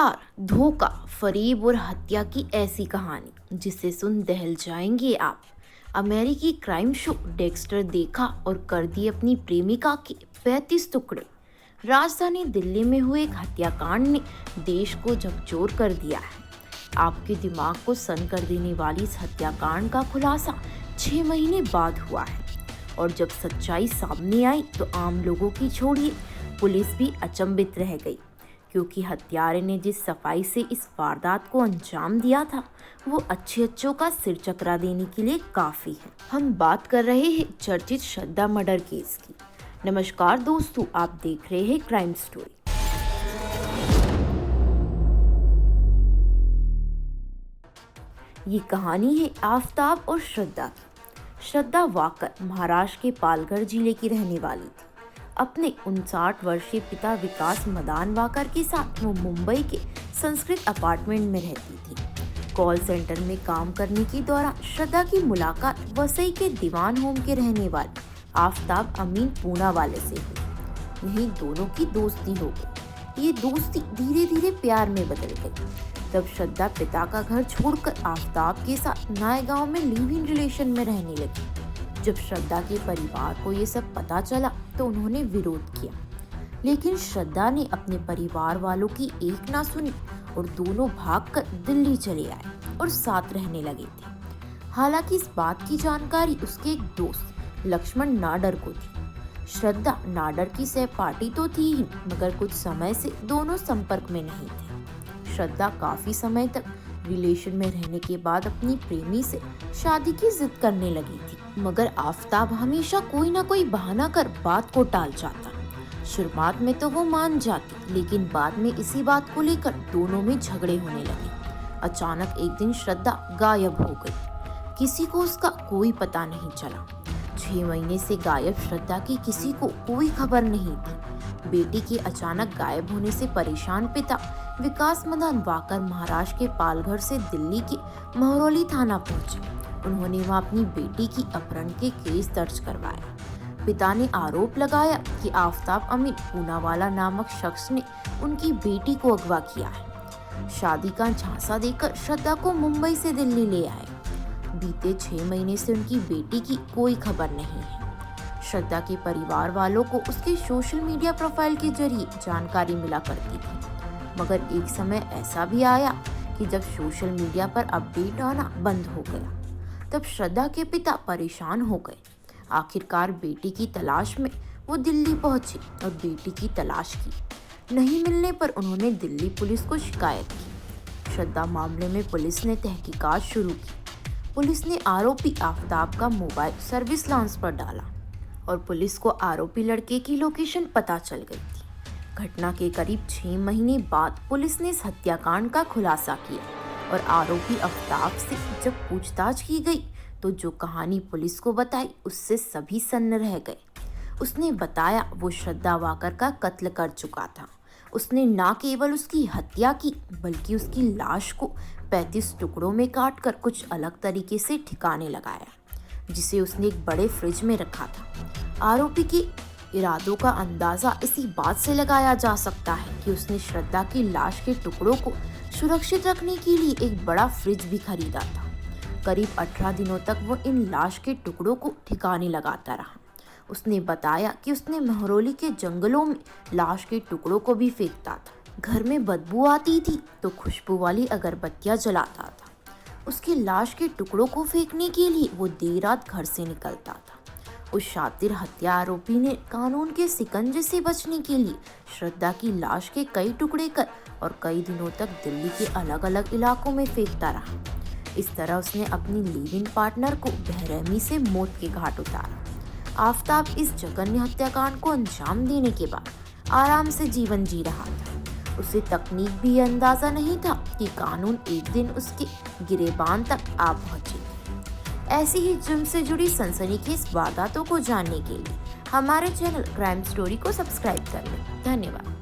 प्यार, धोखा, फरेब और हत्या की ऐसी कहानी जिसे सुन दहल जाएंगे आप। अमेरिकी क्राइम शो डेक्स्टर देखा और कर दी अपनी प्रेमिका के 35 टुकड़े। राजधानी दिल्ली में हुए एक हत्याकांड ने देश को झकझोर कर दिया है। आपके दिमाग को सन्न कर देने वाली इस हत्याकांड का खुलासा 6 महीने बाद हुआ है और जब सच्चाई सामने आई तो आम लोगों की छोड़िए, पुलिस भी अचंभित रह गई, क्योंकि हत्यारे ने जिस सफाई से इस वारदात को अंजाम दिया था वो अच्छों का सिर चकरा देने के लिए काफी है। हम बात कर रहे हैं चर्चित श्रद्धा मर्डर केस की। नमस्कार दोस्तों, आप देख रहे हैं क्राइम स्टोरी। ये कहानी है आफ्ताब और श्रद्धा की। श्रद्धा वाकर महाराष्ट्र के पालघर जिले की रहने वाली थी। अपने 59 वर्षीय पिता विकास मदान वाकर के साथ वो मुंबई के संस्कृत अपार्टमेंट में रहती थी। कॉल सेंटर में काम करने के दौरान श्रद्धा की मुलाकात वसई के दीवान होम के रहने वाले आफ्ताब अमीन पूना वाले से हुई। यही दोनों की दोस्ती हो गई। ये दोस्ती धीरे धीरे प्यार में बदल गई। तब श्रद्धा पिता का घर छोड़कर आफ्ताब के साथ नए गांव में लिव इन रिलेशन में रहने लगी। जब श्रद्धा के परिवार को ये सब पता चला तो उन्होंने विरोध किया, लेकिन श्रद्धा ने अपने परिवार वालों की एक ना सुनी और दोनों भागकर दिल्ली चले आए और साथ रहने लगे थे। हालांकि इस बात की जानकारी उसके एक दोस्त लक्ष्मण नाडर को थी। श्रद्धा नाडर की सहपाठी तो थी ही, मगर कुछ समय से दोनों संपर्क में नहीं थे। श्रद्धा काफी समय तक रिलेशन में रहने के बाद अपनी प्रेमी से शादी की जिद करने लगी थी, मगर आफ्ताब हमेशा कोई ना कोई बहाना कर बात को टाल जाता। शुरुआत में तो वो मान जाती, लेकिन बाद में इसी बात को लेकर दोनों में झगड़े होने लगे। अचानक एक दिन श्रद्धा गायब हो गई। किसी को उसका कोई पता नहीं चला। 6 महीने से गायब श्रद्धा की किसी को कोई खबर नहीं थी। बेटी के अचानक गायब होने से परेशान पिता विकास मदान वाकर महाराष्ट्र के पालघर से दिल्ली के महरौली थाना पहुंचे। उन्होंने वहां अपनी बेटी की अपहरण के केस दर्ज करवाया। पिता ने आरोप लगाया कि आफ्ताब अमीन पूनावाला नामक शख्स ने उनकी बेटी को अगवा किया है। शादी का झांसा देकर श्रद्धा को मुंबई से दिल्ली ले आए। बीते 6 महीने से उनकी बेटी की कोई खबर नहीं है। श्रद्धा के परिवार वालों को उसके सोशल मीडिया प्रोफाइल के जरिए जानकारी मिला करती थी, मगर एक समय ऐसा भी आया कि जब सोशल मीडिया पर अपडेट आना बंद हो गया। तब श्रद्धा के पिता परेशान हो गए। आखिरकार बेटी की तलाश में वो दिल्ली पहुंचे और बेटी की तलाश की। नहीं मिलने पर उन्होंने दिल्ली पुलिस को शिकायत की। श्रद्धा मामले में पुलिस ने तहकीकात शुरू की। पुलिस ने आरोपी आफ्ताब का मोबाइल सर्विस लाउंज पर डाला और पुलिस को आरोपी लड़के की लोकेशन पता चल गई थी। घटना के करीब 6 महीने बाद पुलिस ने इस हत्याकांड का खुलासा किया और आरोपी आफ्ताब से जब पूछताछ की गई तो जो कहानी पुलिस को बताई उससे सभी सन्न रह गए। उसने बताया वो श्रद्धा वाकर का कत्ल कर चुका था। उसने न केवल उसकी हत्या की बल्कि उसकी लाश को 35 टुकड़ों में काटकर कुछ अलग तरीके से ठिकाने लगाया, जिसे उसने एक बड़े फ्रिज में रखा था। आरोपी के इरादों का अंदाजा इसी बात से लगाया जा सकता है कि उसने श्रद्धा की लाश के टुकड़ों को सुरक्षित रखने के लिए एक बड़ा फ्रिज भी खरीदा था। करीब 18 दिनों तक वो इन लाश के टुकड़ों को ठिकाने लगाता रहा। उसने बताया कि उसने महरौली के जंगलों में लाश के टुकड़ों को भी फेंकता था। घर में बदबू आती थी तो खुशबू वाली अगरबत्तियां जलाता था। उसकी लाश के टुकड़ों को फेंकने के लिए वो देर रात घर से निकलता था। उस शातिर हत्या आरोपी ने कानून के शिकंजे से बचने के लिए श्रद्धा की लाश के कई टुकड़े कर और कई दिनों तक दिल्ली के अलग अलग इलाकों में फेंकता रहा। इस तरह उसने अपनी लिव इन पार्टनर को बेरहमी से मौत के घाट उतारा। आफ्ताब इस जघन्य हत्याकांड को अंजाम देने के बाद आराम से जीवन जी रहा था। उसे तकनीक भी अंदाजा नहीं था कि कानून एक दिन उसके गिरेबान तक आ पहुंचे। ऐसी ही जुर्म से जुड़ी सनसनीखेज वारदातों को जानने के लिए हमारे चैनल क्राइम स्टोरी को सब्सक्राइब कर लें। धन्यवाद।